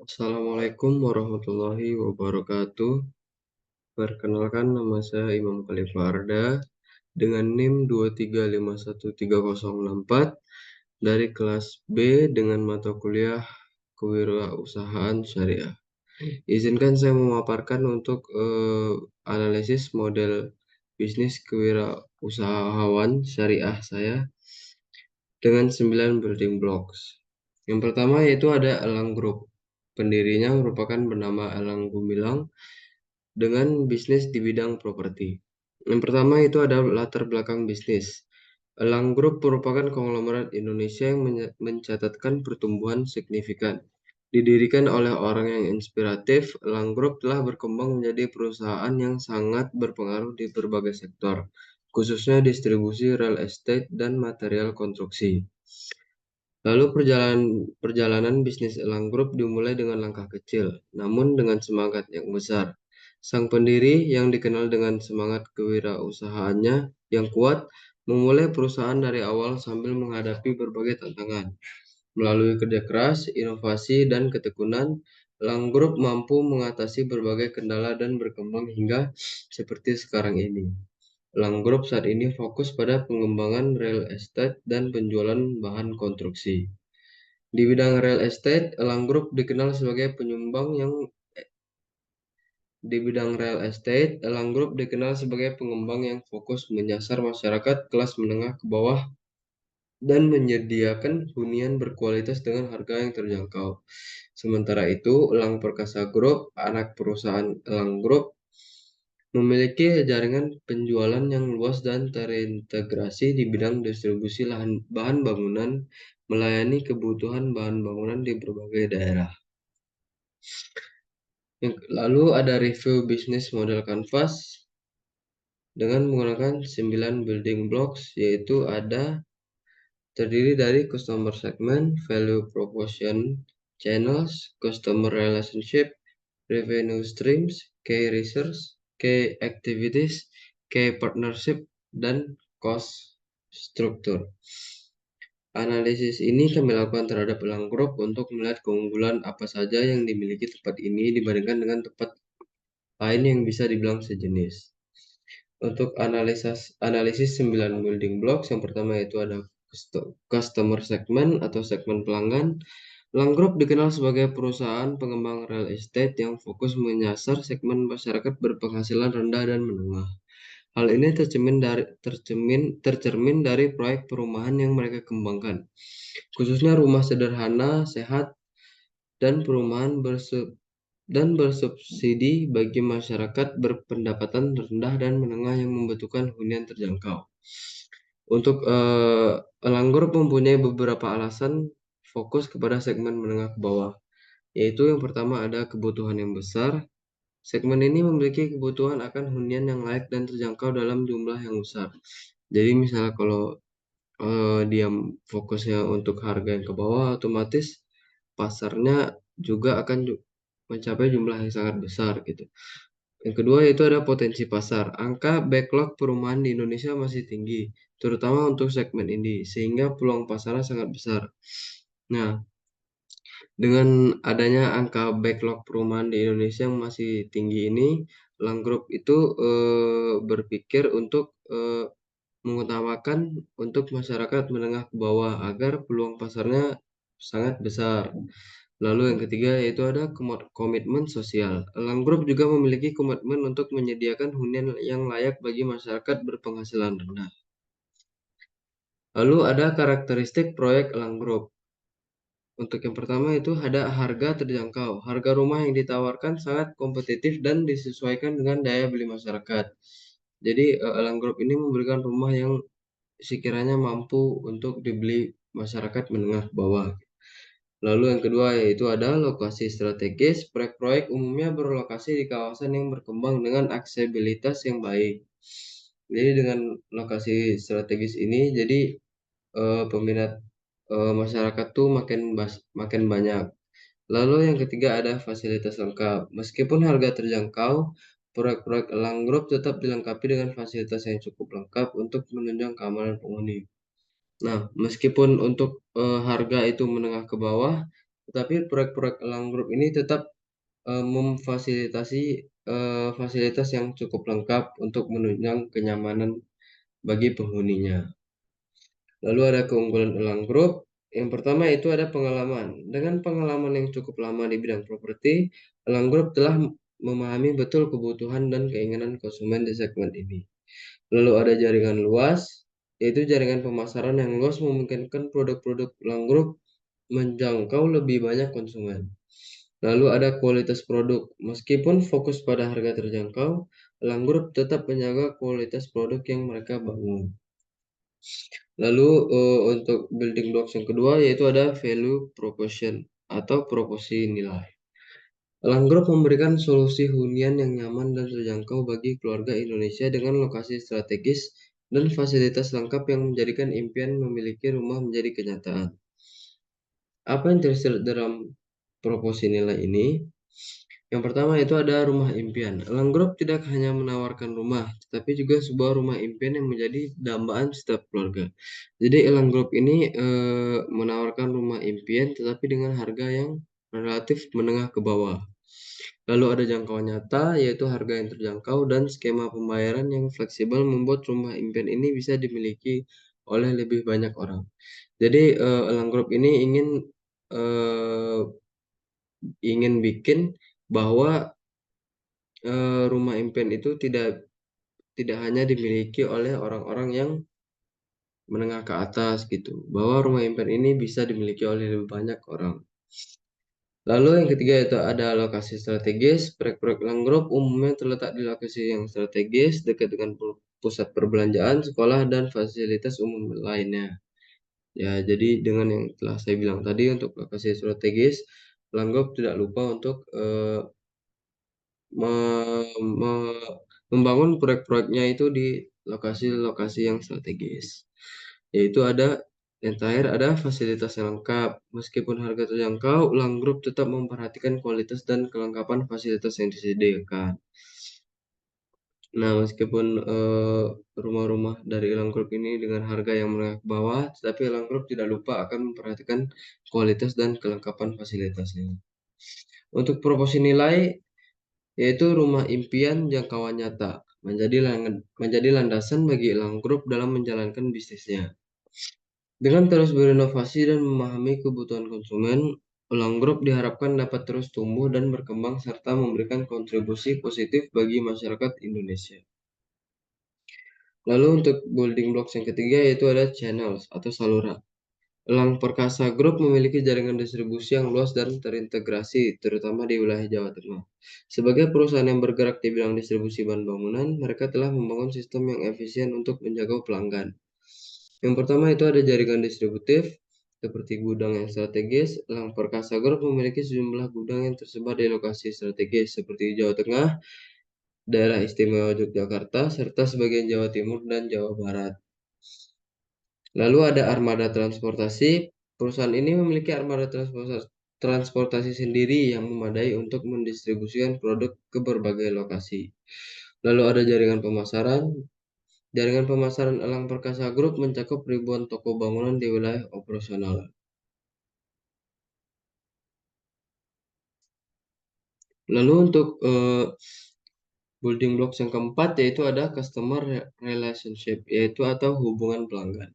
Assalamualaikum warahmatullahi wabarakatuh. Perkenalkan nama saya Imam Khalifah Arda dengan NIM 2351304 dari kelas B dengan mata kuliah Kewirausahaan Syariah. Izinkan saya memaparkan untuk analisis model bisnis kewirausahaan syariah saya dengan 9 building blocks. Yang pertama yaitu ada Elang Group. Pendirinya merupakan bernama Elang Gumilang dengan bisnis di bidang properti. Yang pertama itu ada latar belakang bisnis. Elang Group merupakan konglomerat Indonesia yang mencatatkan pertumbuhan signifikan. Didirikan oleh orang yang inspiratif, Elang Group telah berkembang menjadi perusahaan yang sangat berpengaruh di berbagai sektor, khususnya distribusi real estate dan material konstruksi. Lalu perjalanan bisnis Elang Group dimulai dengan langkah kecil, namun dengan semangat yang besar. Sang pendiri yang dikenal dengan semangat kewirausahaannya yang kuat, memulai perusahaan dari awal sambil menghadapi berbagai tantangan. Melalui kerja keras, inovasi, dan ketekunan, Elang Group mampu mengatasi berbagai kendala dan berkembang hingga seperti sekarang ini. Elang Group saat ini fokus pada pengembangan real estate dan penjualan bahan konstruksi. Di bidang real estate, Elang Group dikenal sebagai penyumbang yang di bidang real estate, Elang Group dikenal sebagai pengembang yang fokus menyasar masyarakat kelas menengah ke bawah dan menyediakan hunian berkualitas dengan harga yang terjangkau. Sementara itu, Elang Perkasa Group, anak perusahaan Elang Group, memiliki jaringan penjualan yang luas dan terintegrasi di bidang distribusi bahan bangunan, melayani kebutuhan bahan bangunan di berbagai daerah. Lalu ada review bisnis model Canvas dengan menggunakan 9 building blocks, yaitu terdiri dari customer segment, value proposition, channels, customer relationship, revenue streams, key research, key activities, key partnership, dan cost structure. Analisis ini kami lakukan terhadap Elang Group untuk melihat keunggulan apa saja yang dimiliki tempat ini dibandingkan dengan tempat lain yang bisa dibilang sejenis. Untuk analisis 9 building blocks, yang pertama yaitu ada customer segment atau segmen pelanggan. Elang Group dikenal sebagai perusahaan pengembang real estate yang fokus menyasar segmen masyarakat berpenghasilan rendah dan menengah. Hal ini tercermin dari proyek perumahan yang mereka kembangkan, khususnya rumah sederhana, sehat, dan perumahan bersubsidi bagi masyarakat berpendapatan rendah dan menengah yang membutuhkan hunian terjangkau. Untuk Elang Group mempunyai beberapa alasan fokus kepada segmen menengah ke bawah, yaitu yang pertama ada kebutuhan yang besar. Segmen ini memiliki kebutuhan akan hunian yang layak dan terjangkau dalam jumlah yang besar. Jadi misalnya kalau dia fokusnya untuk harga yang ke bawah, otomatis pasarnya juga akan mencapai jumlah yang sangat besar gitu. Yang kedua yaitu ada potensi pasar. Angka backlog perumahan di Indonesia masih tinggi, terutama untuk segmen ini, sehingga peluang pasarnya sangat besar. Nah, dengan adanya angka backlog perumahan di Indonesia yang masih tinggi ini, Elang Group itu berpikir untuk mengutamakan untuk masyarakat menengah ke bawah agar peluang pasarnya sangat besar. Lalu yang ketiga yaitu ada komitmen sosial. Elang Group juga memiliki komitmen untuk menyediakan hunian yang layak bagi masyarakat berpenghasilan rendah. Lalu ada karakteristik proyek Elang Group. Untuk yang pertama itu ada harga terjangkau. Harga rumah yang ditawarkan sangat kompetitif dan disesuaikan dengan daya beli masyarakat. Jadi Elang Group ini memberikan rumah yang sekiranya mampu untuk dibeli masyarakat menengah ke bawah. Lalu yang kedua yaitu ada lokasi strategis. Proyek-proyek umumnya berlokasi di kawasan yang berkembang dengan aksesibilitas yang baik. Jadi dengan lokasi strategis ini, jadi peminat masyarakat tuh makin banyak. Lalu yang ketiga ada fasilitas lengkap. Meskipun harga terjangkau, proyek-proyek Elang Group tetap dilengkapi dengan fasilitas yang cukup lengkap untuk menunjang keamanan penghuni. Nah, meskipun untuk harga itu menengah ke bawah, Tetapi proyek-proyek Elang Group ini tetap memfasilitasi fasilitas yang cukup lengkap untuk menunjang kenyamanan bagi penghuninya. Lalu ada keunggulan Elang Group. Yang pertama itu ada pengalaman. Dengan pengalaman yang cukup lama di bidang properti, Elang Group telah memahami betul kebutuhan dan keinginan konsumen di segmen ini. Lalu ada jaringan luas, yaitu jaringan pemasaran yang luas memungkinkan produk-produk Elang Group menjangkau lebih banyak konsumen. Lalu ada kualitas produk. Meskipun fokus pada harga terjangkau, Elang Group tetap menjaga kualitas produk yang mereka bangun. Lalu untuk building blocks yang kedua yaitu ada value proposition atau proporsi nilai. Elang Group memberikan solusi hunian yang nyaman dan terjangkau bagi keluarga Indonesia dengan lokasi strategis dan fasilitas lengkap yang menjadikan impian memiliki rumah menjadi kenyataan. Apa yang tersirat dalam proporsi nilai ini? Yang pertama itu ada rumah impian. Elang Group tidak hanya menawarkan rumah, tetapi juga sebuah rumah impian yang menjadi dambaan setiap keluarga. Jadi Elang Group ini menawarkan rumah impian, tetapi dengan harga yang relatif menengah ke bawah. Lalu ada jangkauan nyata, yaitu harga yang terjangkau dan skema pembayaran yang fleksibel membuat rumah impian ini bisa dimiliki oleh lebih banyak orang. Jadi Elang Group ini eh, ingin bikin bahwa rumah impian itu tidak tidak hanya dimiliki oleh orang-orang yang menengah ke atas gitu, bahwa rumah impian ini bisa dimiliki oleh lebih banyak orang. Lalu yang ketiga itu ada lokasi strategis. Proyek-proyek Elang Group umumnya terletak di lokasi yang strategis dekat dengan pusat perbelanjaan, sekolah, dan fasilitas umum lainnya. Ya, jadi dengan yang telah saya bilang tadi untuk lokasi strategis, Elang Group tidak lupa untuk me- me- membangun proyek-proyeknya itu di lokasi-lokasi yang strategis. Yaitu ada yang terakhir ada fasilitas yang lengkap. Meskipun harga terjangkau, Elang Group tetap memperhatikan kualitas dan kelengkapan fasilitas yang disediakan. Nah, meskipun rumah-rumah dari Elang Group ini dengan harga yang menengah ke bawah, tetapi Elang Group tidak lupa akan memperhatikan kualitas dan kelengkapan fasilitasnya. Untuk proporsi nilai, yaitu rumah impian jangkauan nyata, menjadi landasan bagi Elang Group dalam menjalankan bisnisnya. Dengan terus berinovasi dan memahami kebutuhan konsumen, Elang Group diharapkan dapat terus tumbuh dan berkembang serta memberikan kontribusi positif bagi masyarakat Indonesia. Lalu untuk building blocks yang ketiga yaitu ada channels atau saluran. Elang Perkasa Group memiliki jaringan distribusi yang luas dan terintegrasi, terutama di wilayah Jawa Tengah. Sebagai perusahaan yang bergerak di bidang distribusi bahan bangunan, mereka telah membangun sistem yang efisien untuk menjaga pelanggan. Yang pertama itu ada jaringan distributif, seperti gudang yang strategis. Elang Perkasa Group memiliki sejumlah gudang yang tersebar di lokasi strategis, seperti Jawa Tengah, Daerah Istimewa Yogyakarta, serta sebagian Jawa Timur dan Jawa Barat. Lalu ada armada transportasi. Perusahaan ini memiliki armada transportasi sendiri yang memadai untuk mendistribusikan produk ke berbagai lokasi. Lalu ada jaringan pemasaran. Jaringan pemasaran Elang Perkasa Group mencakup ribuan toko bangunan di wilayah operasional. Lalu untuk building blocks yang keempat yaitu ada customer relationship, yaitu atau hubungan pelanggan.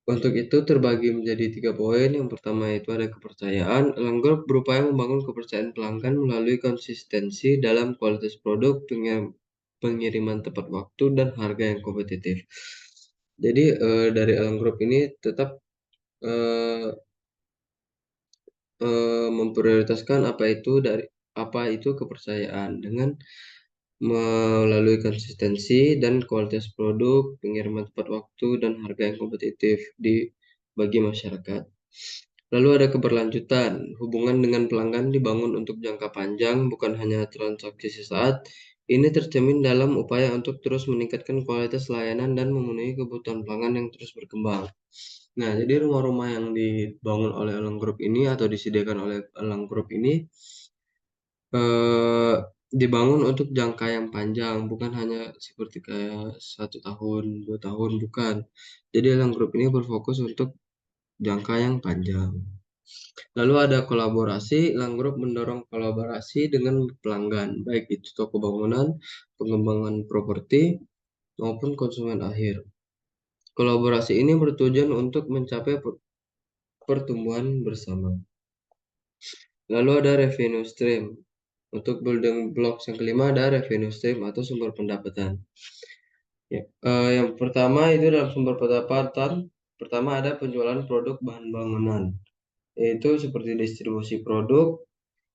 Untuk itu terbagi menjadi 3 poin. Yang pertama itu ada kepercayaan. Elang Group berupaya membangun kepercayaan pelanggan melalui konsistensi dalam kualitas produk, pengiriman tepat waktu, dan harga yang kompetitif. Jadi dari Elang Group ini tetap eh, memprioritaskan apa itu kepercayaan dengan melalui konsistensi dan kualitas produk, pengiriman tepat waktu, dan harga yang kompetitif bagi masyarakat. Lalu ada keberlanjutan. Hubungan dengan pelanggan dibangun untuk jangka panjang, bukan hanya transaksi sesaat. Ini tercermin dalam upaya untuk terus meningkatkan kualitas layanan dan memenuhi kebutuhan pelanggan yang terus berkembang. Nah, jadi rumah-rumah yang dibangun oleh Elang Group ini atau disediakan oleh Elang Group ini eh, dibangun untuk jangka yang panjang, bukan hanya seperti kayak 1 tahun, 2 tahun, bukan. Jadi Elang Group ini berfokus untuk jangka yang panjang. Lalu ada kolaborasi, Elang Group mendorong kolaborasi dengan pelanggan, baik itu toko bangunan, pengembangan properti, maupun konsumen akhir. Kolaborasi ini bertujuan untuk mencapai pertumbuhan bersama. Lalu ada revenue stream. Untuk building blocks yang kelima ada revenue stream atau sumber pendapatan. Ya, yang pertama itu dalam sumber pendapatan, pertama ada penjualan produk bahan bangunan, yaitu seperti distribusi produk.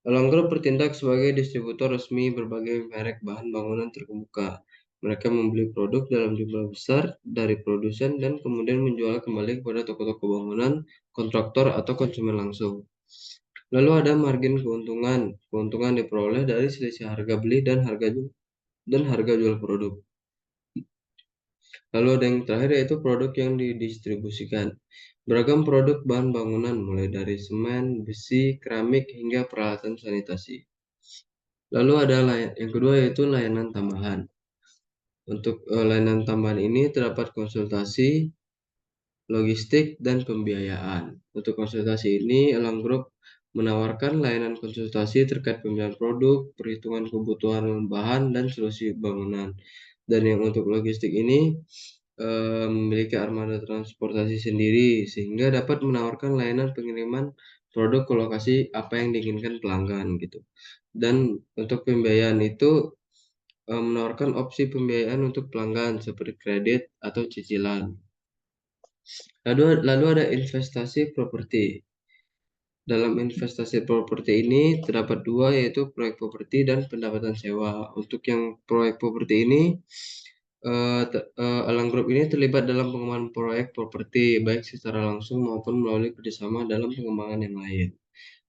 Elang Group bertindak sebagai distributor resmi berbagai merek bahan bangunan terkemuka. Mereka membeli produk dalam jumlah besar dari produsen dan kemudian menjual kembali kepada toko-toko bangunan, kontraktor, atau konsumen langsung. Lalu ada margin keuntungan. Keuntungan diperoleh dari selisih harga beli dan harga jual produk. Lalu ada yang terakhir yaitu produk yang didistribusikan. Beragam produk bahan bangunan mulai dari semen, besi, keramik, hingga peralatan sanitasi. Lalu ada yang kedua yaitu layanan tambahan. Untuk layanan tambahan ini terdapat konsultasi, logistik, dan pembiayaan. Untuk konsultasi ini, Elang Group menawarkan layanan konsultasi terkait pemilihan produk, perhitungan kebutuhan bahan, dan solusi bangunan. Dan yang untuk logistik ini memiliki armada transportasi sendiri sehingga dapat menawarkan layanan pengiriman produk ke lokasi apa yang diinginkan pelanggan gitu. Dan untuk pembiayaan itu menawarkan opsi pembiayaan untuk pelanggan seperti kredit atau cicilan. Lalu ada investasi properti. Dalam investasi properti ini terdapat dua yaitu proyek properti dan pendapatan sewa. Untuk yang proyek properti ini Elang Group ini terlibat dalam pengembangan proyek properti baik secara langsung maupun melalui kerjasama dalam pengembangan yang lain.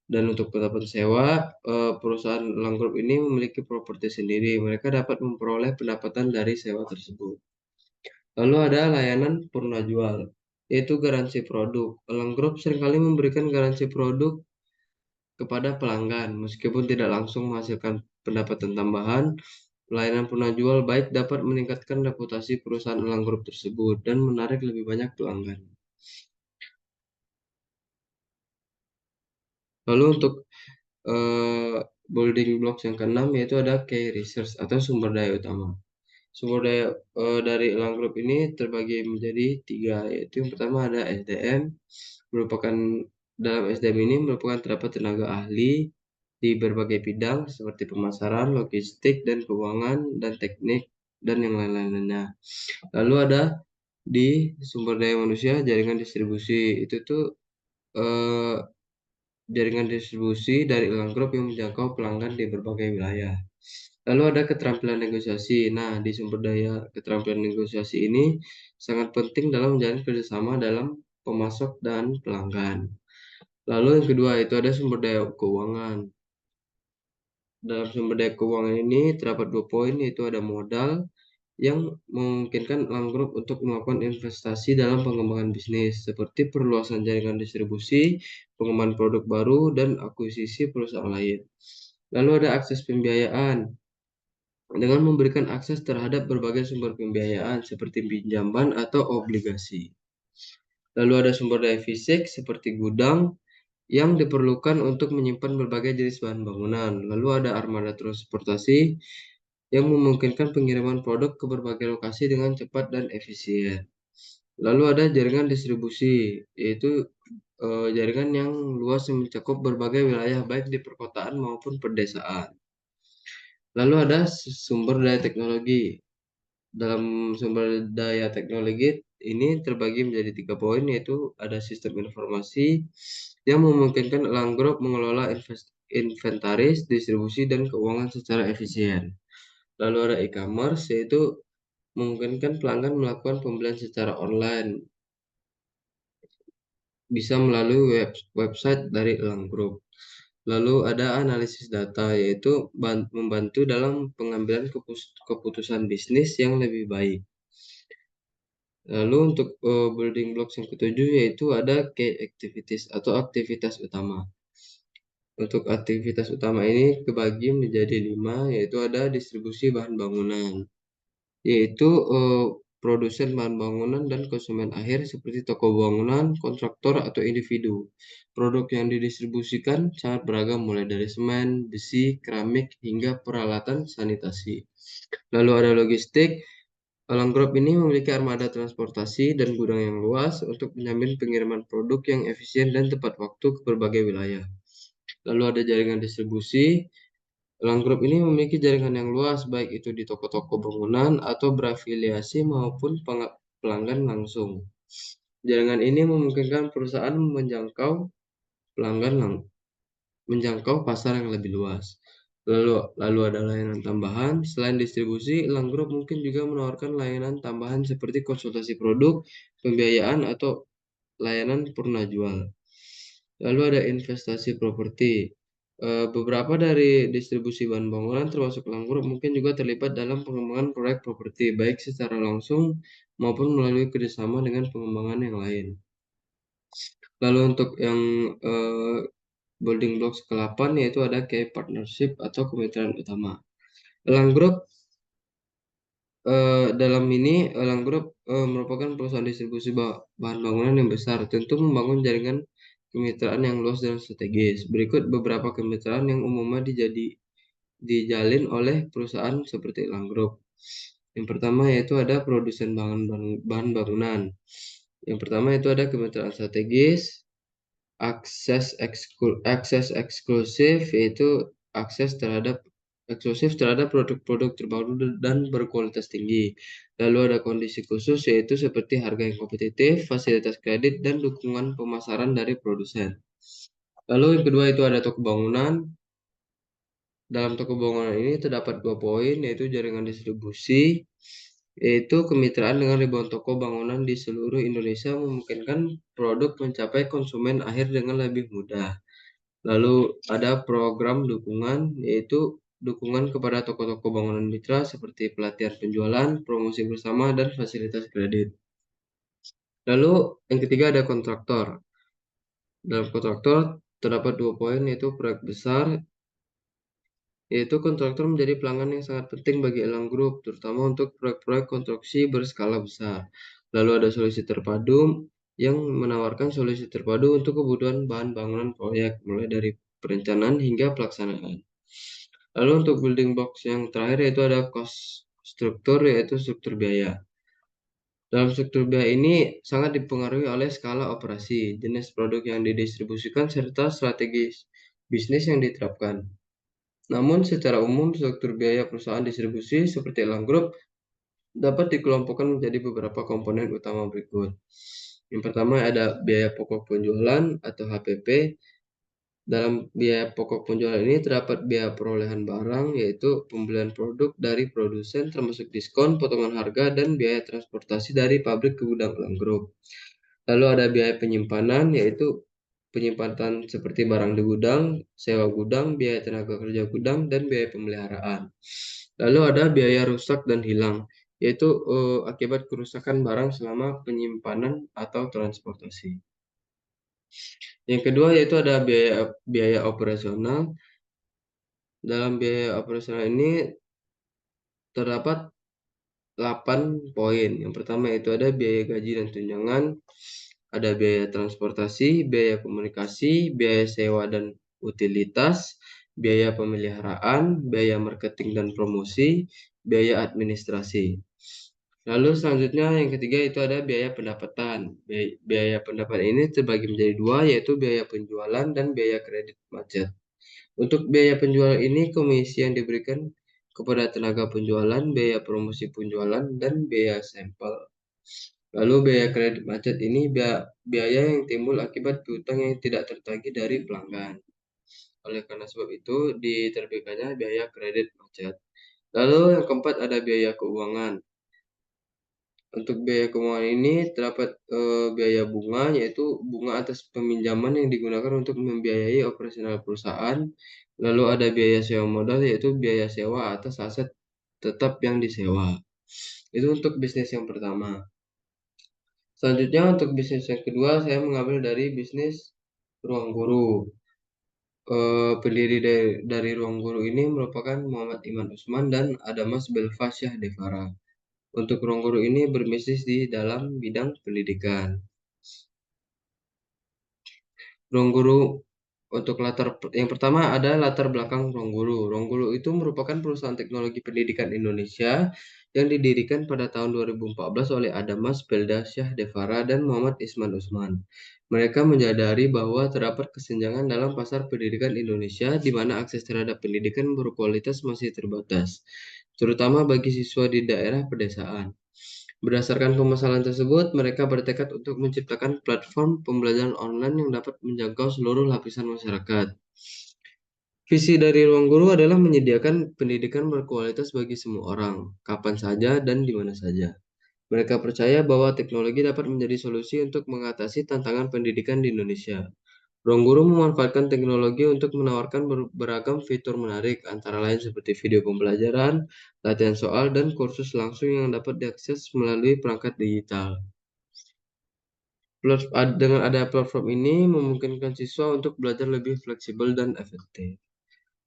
Dan untuk pendapatan sewa, perusahaan Elang Group ini memiliki properti sendiri. Mereka dapat memperoleh pendapatan dari sewa tersebut. Lalu ada layanan purna jual, yaitu garansi produk. Elang Group seringkali memberikan garansi produk kepada pelanggan, meskipun tidak langsung menghasilkan pendapatan tambahan. Layanan purna jual baik dapat meningkatkan reputasi perusahaan Elang Group tersebut dan menarik lebih banyak pelanggan. Lalu untuk eh, building blocks yang keenam yaitu ada key research atau sumber daya utama. Sumber daya dari Elang Group ini terbagi menjadi tiga, yaitu yang pertama ada SDM, merupakan dalam SDM ini merupakan terdapat tenaga ahli di berbagai bidang seperti pemasaran, logistik, dan keuangan, dan teknik, dan yang lain-lainnya. Lalu ada di sumber daya manusia, jaringan distribusi. Itu tuh eh, jaringan distribusi dari Elang Group yang menjangkau pelanggan di berbagai wilayah. Lalu ada keterampilan negosiasi. Nah, di sumber daya keterampilan negosiasi ini sangat penting dalam menjalin kerjasama dalam pemasok dan pelanggan. Lalu yang kedua itu ada sumber daya keuangan. Dalam sumber daya keuangan ini terdapat dua poin, yaitu ada modal yang memungkinkan Elang Group untuk melakukan investasi dalam pengembangan bisnis seperti perluasan jaringan distribusi, pengembangan produk baru, dan akuisisi perusahaan lain. Lalu ada akses pembiayaan dengan memberikan akses terhadap berbagai sumber pembiayaan seperti pinjaman atau obligasi. Lalu ada sumber daya fisik seperti gudang yang diperlukan untuk menyimpan berbagai jenis bahan bangunan. Lalu ada armada transportasi yang memungkinkan pengiriman produk ke berbagai lokasi dengan cepat dan efisien. Lalu ada jaringan distribusi, yaitu jaringan yang luas yang mencakup berbagai wilayah baik di perkotaan maupun pedesaan. Lalu ada sumber daya teknologi. Dalam sumber daya teknologi ini terbagi menjadi tiga poin, yaitu ada sistem informasi yang memungkinkan Elang Group mengelola inventaris, distribusi, dan keuangan secara efisien. Lalu ada e-commerce, yaitu memungkinkan pelanggan melakukan pembelian secara online, bisa melalui website dari Elang Group. Lalu ada analisis data, yaitu membantu dalam pengambilan keputusan bisnis yang lebih baik. Lalu untuk building blocks yang ketujuh yaitu ada key activities atau aktivitas utama. Untuk aktivitas utama ini kebagi menjadi 5, yaitu ada distribusi bahan bangunan, yaitu produsen bahan bangunan dan konsumen akhir seperti toko bangunan, kontraktor, atau individu. Produk yang didistribusikan sangat beragam mulai dari semen, besi, keramik, hingga peralatan sanitasi. Lalu ada logistik. Elang Group ini memiliki armada transportasi dan gudang yang luas untuk menjamin pengiriman produk yang efisien dan tepat waktu ke berbagai wilayah. Lalu ada jaringan distribusi. Elang Group ini memiliki jaringan yang luas, baik itu di toko-toko bangunan atau berafiliasi maupun pelanggan langsung. Jaringan ini memungkinkan perusahaan pelanggan menjangkau pasar yang lebih luas. Lalu ada layanan tambahan. Selain distribusi, Elang Group mungkin juga menawarkan layanan tambahan seperti konsultasi produk, pembiayaan, atau layanan purna jual. Lalu ada investasi properti. Beberapa dari distribusi bahan bangunan termasuk Elang Group mungkin juga terlibat dalam pengembangan proyek properti, baik secara langsung maupun melalui kerjasama dengan pengembangan yang lain. Lalu untuk yang eh, building blocks ke-8 yaitu ada key partnership atau kemitraan utama. Elang Group dalam ini Elang Group merupakan perusahaan distribusi bahan bangunan yang besar, tentu membangun jaringan kemitraan yang luas dan strategis. Berikut beberapa kemitraan yang umumnya dijalin oleh perusahaan seperti Elang Group. Yang pertama yaitu ada produsen bahan bangunan. Yang pertama itu ada kemitraan strategis, akses eksklusif yaitu akses terhadap eksklusif terhadap produk-produk terbaru dan berkualitas tinggi. Lalu ada kondisi khusus yaitu seperti harga yang kompetitif, fasilitas kredit, dan dukungan pemasaran dari produsen. Lalu yang kedua itu ada toko bangunan. Dalam toko bangunan ini terdapat 2 poin yaitu jaringan distribusi, yaitu kemitraan dengan ribuan toko bangunan di seluruh Indonesia memungkinkan produk mencapai konsumen akhir dengan lebih mudah. Lalu ada program dukungan, yaitu dukungan kepada toko-toko bangunan mitra seperti pelatihan penjualan, promosi bersama, dan fasilitas kredit. Lalu yang ketiga ada kontraktor. Dalam kontraktor terdapat 2 poin yaitu proyek besar, yaitu kontraktor menjadi pelanggan yang sangat penting bagi Elang Group, terutama untuk proyek-proyek konstruksi berskala besar. Lalu ada solusi terpadu yang menawarkan solusi terpadu untuk kebutuhan bahan bangunan proyek, mulai dari perencanaan hingga pelaksanaan. Lalu untuk building blocks yang terakhir yaitu ada cost struktur, yaitu struktur biaya. Dalam struktur biaya ini sangat dipengaruhi oleh skala operasi, jenis produk yang didistribusikan, serta strategi bisnis yang diterapkan. Namun secara umum struktur biaya perusahaan distribusi seperti Elang Group dapat dikelompokkan menjadi beberapa komponen utama berikut. Yang pertama ada biaya pokok penjualan atau HPP. Dalam biaya pokok penjualan ini terdapat biaya perolehan barang, yaitu pembelian produk dari produsen termasuk diskon, potongan harga, dan biaya transportasi dari pabrik ke gudang Elang Group. Lalu ada biaya penyimpanan, yaitu penyimpanan seperti barang di gudang, sewa gudang, biaya tenaga kerja gudang, dan biaya pemeliharaan. Lalu ada biaya rusak dan hilang, yaitu akibat kerusakan barang selama penyimpanan atau transportasi. Yang kedua yaitu ada biaya operasional. Dalam biaya operasional ini terdapat 8 poin. Yang pertama itu ada biaya gaji dan tunjangan, ada biaya transportasi, biaya komunikasi, biaya sewa dan utilitas, biaya pemeliharaan, biaya marketing dan promosi, biaya administrasi. Lalu selanjutnya yang ketiga itu ada biaya pendapatan. Biaya pendapatan ini terbagi menjadi 2 yaitu biaya penjualan dan biaya kredit macet. Untuk biaya penjualan ini komisi yang diberikan kepada tenaga penjualan, biaya promosi penjualan, dan biaya sampel. Lalu biaya kredit macet ini biaya yang timbul akibat piutang yang tidak tertagih dari pelanggan. Oleh karena sebab itu diterbitkannya biaya kredit macet. Lalu yang keempat ada biaya keuangan. Untuk biaya keuangan ini terdapat biaya bunga, yaitu bunga atas peminjaman yang digunakan untuk membiayai operasional perusahaan. Lalu ada biaya sewa modal, yaitu biaya sewa atas aset tetap yang disewa. Itu untuk bisnis yang pertama. Selanjutnya untuk bisnis yang kedua, saya mengambil dari bisnis Ruang Guru. Pendiri dari Ruang Guru ini merupakan Muhammad Iman Usman dan Adamas Belva Syah Devara. Untuk ruang guru ini berbisnis di dalam bidang pendidikan. Ruang guru untuk yang pertama ada latar belakang Ruang Guru. Ruang Guru itu merupakan perusahaan teknologi pendidikan Indonesia yang didirikan pada tahun 2014 oleh Adamas Belda Syah Devara dan Muhammad Isman Usman. Mereka menyadari bahwa terdapat kesenjangan dalam pasar pendidikan Indonesia di mana akses terhadap pendidikan berkualitas masih terbatas, terutama bagi siswa di daerah pedesaan. Berdasarkan permasalahan tersebut, mereka bertekad untuk menciptakan platform pembelajaran online yang dapat menjangkau seluruh lapisan masyarakat. Visi dari Ruang Guru adalah menyediakan pendidikan berkualitas bagi semua orang, kapan saja dan di mana saja. Mereka percaya bahwa teknologi dapat menjadi solusi untuk mengatasi tantangan pendidikan di Indonesia. Ruang Guru memanfaatkan teknologi untuk menawarkan beragam fitur menarik, antara lain seperti video pembelajaran, latihan soal, dan kursus langsung yang dapat diakses melalui perangkat digital. Dengan ada platform ini memungkinkan siswa untuk belajar lebih fleksibel dan efektif.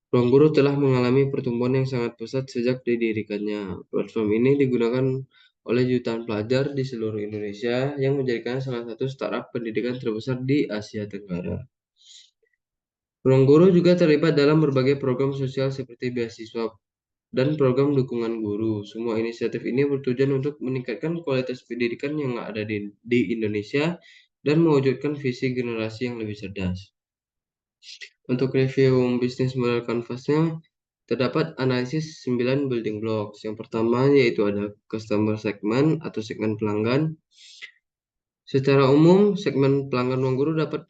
Ruang Guru telah mengalami pertumbuhan yang sangat pesat sejak didirikannya. Platform ini digunakan oleh jutaan pelajar di seluruh Indonesia yang menjadikannya salah satu startup pendidikan terbesar di Asia Tenggara. Ruang Guru juga terlibat dalam berbagai program sosial seperti beasiswa dan program dukungan guru. Semua inisiatif ini bertujuan untuk meningkatkan kualitas pendidikan yang ada di Indonesia dan mewujudkan visi generasi yang lebih cerdas. Untuk review bisnis model kanvasnya, terdapat analisis 9 building blocks. Yang pertama yaitu ada customer segment atau segmen pelanggan. Secara umum, segmen pelanggan Ruang Guru dapat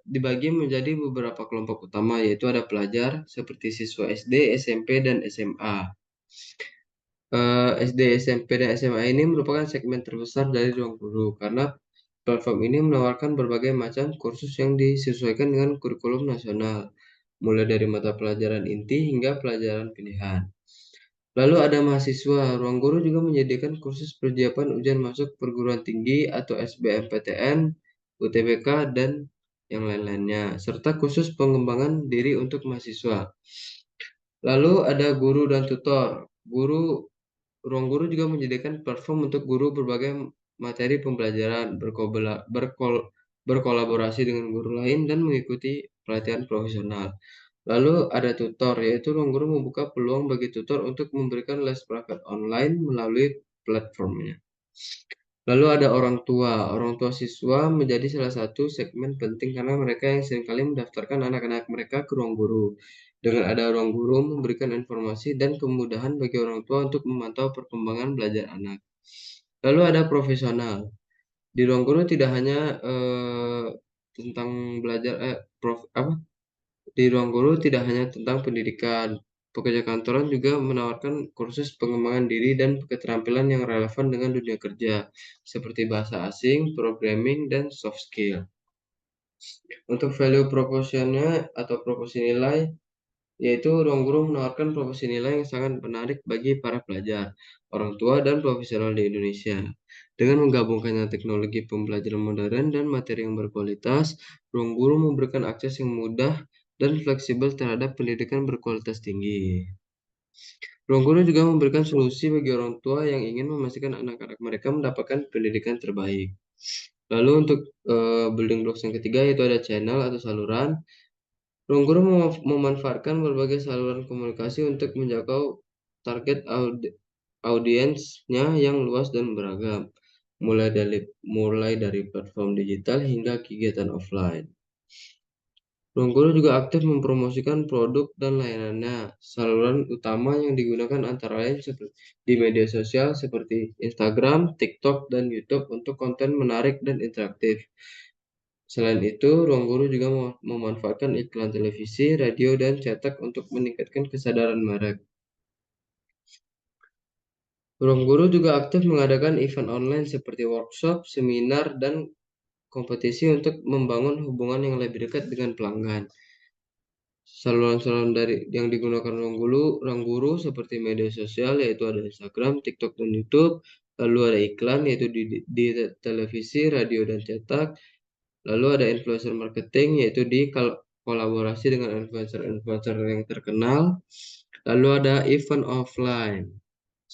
dibagi menjadi beberapa kelompok utama, yaitu ada pelajar seperti siswa SD, SMP, dan SMA. SD, SMP, dan SMA ini merupakan segmen terbesar dari Ruang Guru karena platform ini menawarkan berbagai macam kursus yang disesuaikan dengan kurikulum nasional, mulai dari mata pelajaran inti hingga pelajaran pilihan. Lalu ada mahasiswa. Ruang Guru juga menyediakan kursus persiapan ujian masuk perguruan tinggi atau SBMPTN, UTBK, dan yang lain-lainnya, serta khusus pengembangan diri untuk mahasiswa. Lalu ada guru dan tutor. Ruang Guru juga menyediakan platform untuk guru berbagai materi pembelajaran, berkolaborasi dengan guru lain, dan mengikuti pelatihan profesional. Lalu ada tutor, yaitu Ruang Guru membuka peluang bagi tutor untuk memberikan les privat online melalui platformnya. Lalu ada orang tua. Orang tua siswa menjadi salah satu segmen penting karena mereka yang seringkali mendaftarkan anak-anak mereka ke Ruang Guru. Dengan ada Ruang Guru memberikan informasi dan kemudahan bagi orang tua untuk memantau perkembangan belajar anak. Lalu ada profesional. Di Ruang Guru tidak hanya tentang belajar di Ruang Guru tidak hanya tentang pendidikan. Pekerja kantoran juga menawarkan kursus pengembangan diri dan keterampilan yang relevan dengan dunia kerja, seperti bahasa asing, programming, dan soft skill. Untuk value propositionnya atau proporsi nilai, yaitu Ruang Guru menawarkan proporsi nilai yang sangat menarik bagi para pelajar, orang tua, dan profesional di Indonesia. Dengan menggabungkannya teknologi pembelajaran modern dan materi yang berkualitas, Ruang Guru memberikan akses yang mudah dan fleksibel terhadap pendidikan berkualitas tinggi. Ruang Guru juga memberikan solusi bagi orang tua yang ingin memastikan anak-anak mereka mendapatkan pendidikan terbaik. Lalu untuk building blocks yang ketiga yaitu ada channel atau saluran. Ruang Guru memanfaatkan berbagai saluran komunikasi untuk menjangkau target audiensnya yang luas dan beragam, mulai dari platform digital hingga kegiatan offline. Ruang Guru juga aktif mempromosikan produk dan layanannya. Saluran utama yang digunakan antara lain di media sosial seperti Instagram, TikTok, dan YouTube untuk konten menarik dan interaktif. Selain itu, Ruang Guru juga memanfaatkan iklan televisi, radio, dan cetak untuk meningkatkan kesadaran merek. Ruang Guru juga aktif mengadakan event online seperti workshop, seminar, dan kompetisi untuk membangun hubungan yang lebih dekat dengan pelanggan. Saluran-saluran yang digunakan Ruang Guru seperti media sosial yaitu ada Instagram, TikTok, dan YouTube. Lalu ada iklan yaitu di televisi, radio, dan cetak. Lalu ada influencer marketing yaitu di kolaborasi dengan influencer-influencer yang terkenal. Lalu ada event offline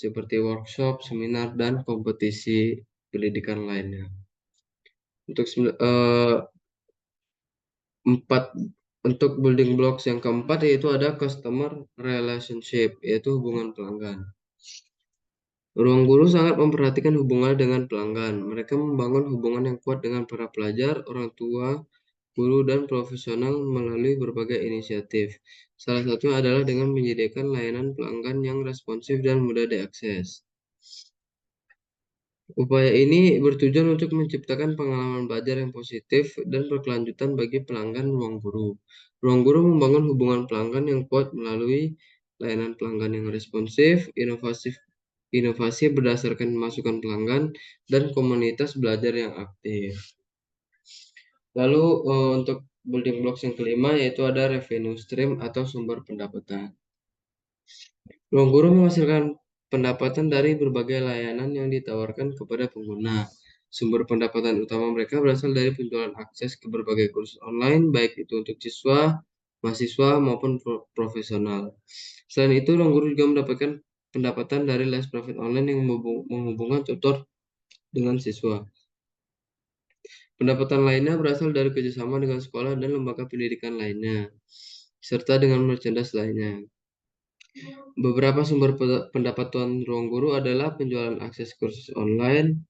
seperti workshop, seminar, dan kompetisi pendidikan lainnya. Untuk empat untuk building blocks yang keempat yaitu ada customer relationship, yaitu hubungan pelanggan. Ruang guru sangat memperhatikan hubungan dengan pelanggan. Mereka membangun hubungan yang kuat dengan para pelajar, orang tua, guru, dan profesional melalui berbagai inisiatif. Salah satunya adalah dengan menyediakan layanan pelanggan yang responsif dan mudah diakses. Upaya ini bertujuan untuk menciptakan pengalaman belajar yang positif dan berkelanjutan bagi pelanggan ruang guru. Ruang guru membangun hubungan pelanggan yang kuat melalui layanan pelanggan yang responsif, inovasi berdasarkan masukan pelanggan, dan komunitas belajar yang aktif. Lalu untuk building blocks yang kelima yaitu ada revenue stream atau sumber pendapatan. Ruang guru menghasilkan pendapatan dari berbagai layanan yang ditawarkan kepada pengguna. Sumber pendapatan utama mereka berasal dari penjualan akses ke berbagai kursus online, baik itu untuk siswa, mahasiswa, maupun profesional. Selain itu, ruang guru juga mendapatkan pendapatan dari les private online yang menghubungkan tutor dengan siswa. Pendapatan lainnya berasal dari kerjasama dengan sekolah dan lembaga pendidikan lainnya, serta dengan merchandise lainnya. Beberapa sumber pendapatan ruang guru adalah penjualan akses kursus online.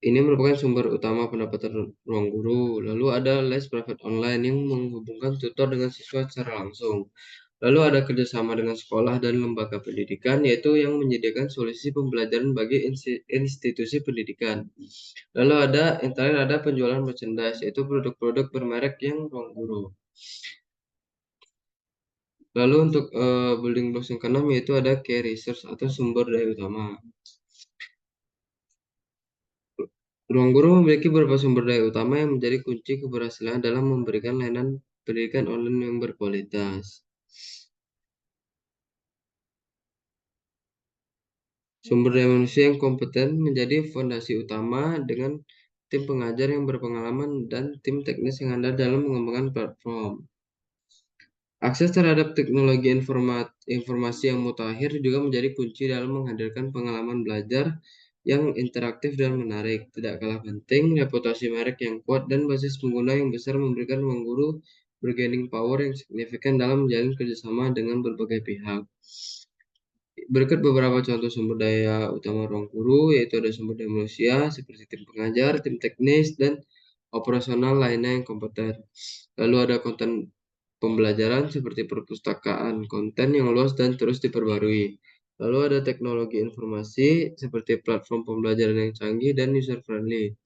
Ini merupakan sumber utama pendapatan ruang guru. Lalu ada les private online yang menghubungkan tutor dengan siswa secara langsung. Lalu ada kerjasama dengan sekolah dan lembaga pendidikan, yaitu yang menyediakan solusi pembelajaran bagi institusi pendidikan. Lalu ada penjualan merchandise, yaitu produk-produk bermerek yang ruang guru. Lalu untuk building blocks yang keenam yaitu ada key resource atau sumber daya utama. Ruang guru memiliki beberapa sumber daya utama yang menjadi kunci keberhasilan dalam memberikan layanan pendidikan online yang berkualitas. Sumber daya manusia yang kompeten menjadi fondasi utama dengan tim pengajar yang berpengalaman dan tim teknis yang andal dalam mengembangkan platform. Akses terhadap teknologi informasi yang mutakhir juga menjadi kunci dalam menghadirkan pengalaman belajar yang interaktif dan menarik. Tidak kalah penting, reputasi merek yang kuat dan basis pengguna yang besar memberikan ruang guru bargaining power yang signifikan dalam menjalin kerjasama dengan berbagai pihak. Berikut beberapa contoh sumber daya utama ruang guru, yaitu ada sumber daya manusia seperti tim pengajar, tim teknis, dan operasional lainnya yang kompeten. Lalu ada konten pembelajaran seperti perpustakaan konten yang luas dan terus diperbarui. Lalu ada teknologi informasi seperti platform pembelajaran yang canggih dan user friendly.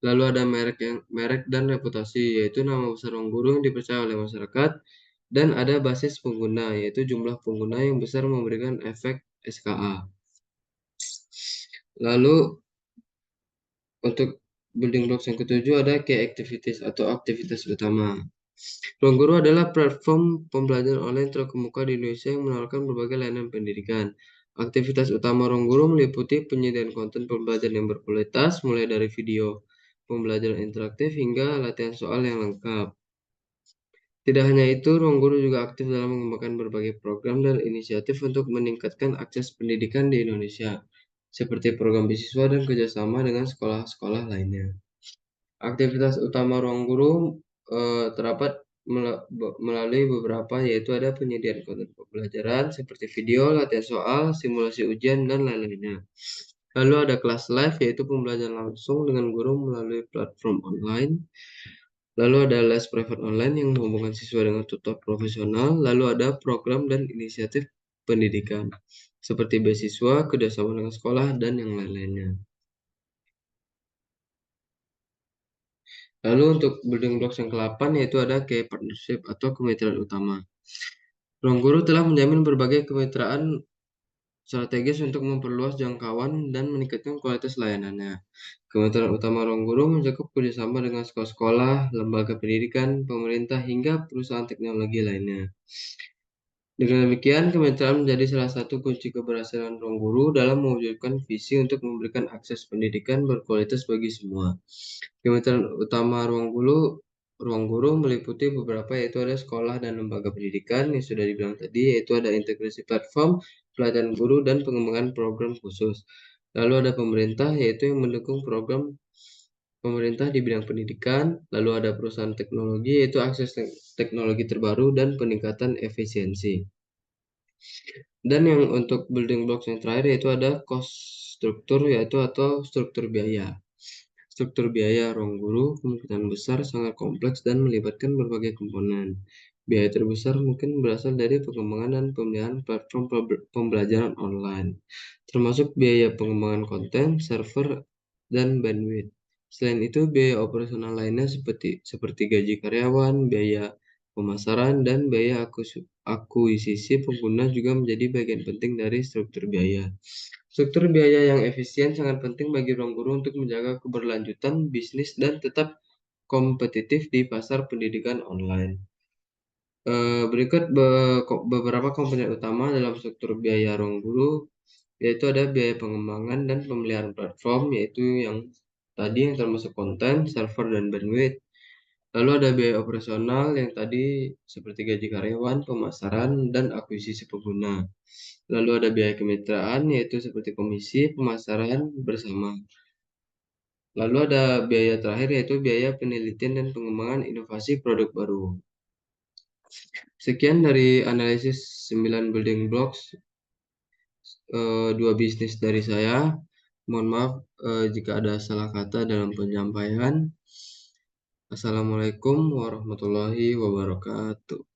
Lalu ada merek dan reputasi, yaitu nama besar ruang guru yang dipercaya oleh masyarakat, dan ada basis pengguna, yaitu jumlah pengguna yang besar memberikan efek SKA. Lalu untuk building blocks yang ketujuh ada key activities atau aktivitas utama. Ruang Guru adalah platform pembelajaran online terkemuka di Indonesia yang menawarkan berbagai layanan pendidikan. Aktivitas utama Ruang Guru meliputi penyediaan konten pembelajaran yang berkualitas, mulai dari video pembelajaran interaktif hingga latihan soal yang lengkap. Tidak hanya itu, Ruang Guru juga aktif dalam mengembangkan berbagai program dan inisiatif untuk meningkatkan akses pendidikan di Indonesia, seperti program beasiswa dan kerjasama dengan sekolah-sekolah lainnya. Aktivitas utama ruang guru terdapat melalui beberapa, yaitu ada penyediaan konten pembelajaran seperti video, latihan soal, simulasi ujian, dan lain-lainnya. Lalu ada kelas live, yaitu pembelajaran langsung dengan guru melalui platform online. Lalu ada les private online yang menghubungkan siswa dengan tutor profesional. Lalu ada program dan inisiatif pendidikan seperti beasiswa, kerjasama dengan sekolah, dan yang lain-lainnya. Lalu untuk building blocks yang ke-8 yaitu ada key partnership atau kemitraan utama. Ruang Guru telah menjamin berbagai kemitraan strategis untuk memperluas jangkauan dan meningkatkan kualitas layanannya. Kemitraan utama Ruang Guru mencakup kerjasama dengan sekolah-sekolah, lembaga pendidikan, pemerintah, hingga perusahaan teknologi lainnya. Dengan demikian, kemitraan menjadi salah satu kunci keberhasilan Ruang Guru dalam mewujudkan visi untuk memberikan akses pendidikan berkualitas bagi semua. Kemitraan utama ruang guru meliputi beberapa, yaitu ada sekolah dan lembaga pendidikan yang sudah dibilang tadi, yaitu ada integrasi platform pelatihan guru, dan pengembangan program khusus. Lalu ada pemerintah, yaitu yang mendukung program pemerintah di bidang pendidikan. Lalu ada perusahaan teknologi, yaitu akses teknologi terbaru dan peningkatan efisiensi. Dan yang untuk building blocks yang terakhir yaitu ada cost struktur, yaitu atau struktur biaya. Struktur biaya ruang guru kemungkinan besar sangat kompleks dan melibatkan berbagai komponen. Biaya terbesar mungkin berasal dari pengembangan dan pemeliharaan platform pembelajaran online, termasuk biaya pengembangan konten, server, dan bandwidth. Selain itu, biaya operasional lainnya seperti gaji karyawan, biaya pemasaran, dan biaya akuisisi pengguna juga menjadi bagian penting dari struktur biaya. Struktur biaya yang efisien sangat penting bagi ruang guru untuk menjaga keberlanjutan bisnis dan tetap kompetitif di pasar pendidikan online. Berikut beberapa komponen utama dalam struktur biaya ruang guru, yaitu ada biaya pengembangan dan pemeliharaan platform, yaitu yang tadi yang termasuk konten, server, dan bandwidth. Lalu ada biaya operasional yang tadi seperti gaji karyawan, pemasaran, dan akuisisi pengguna. Lalu ada biaya kemitraan, yaitu seperti komisi, pemasaran bersama. Lalu ada biaya terakhir, yaitu biaya penelitian dan pengembangan inovasi produk baru. Sekian dari analisis 9 building blocks, 2 bisnis dari saya. Mohon maaf jika ada salah kata dalam penyampaian. Assalamualaikum warahmatullahi wabarakatuh.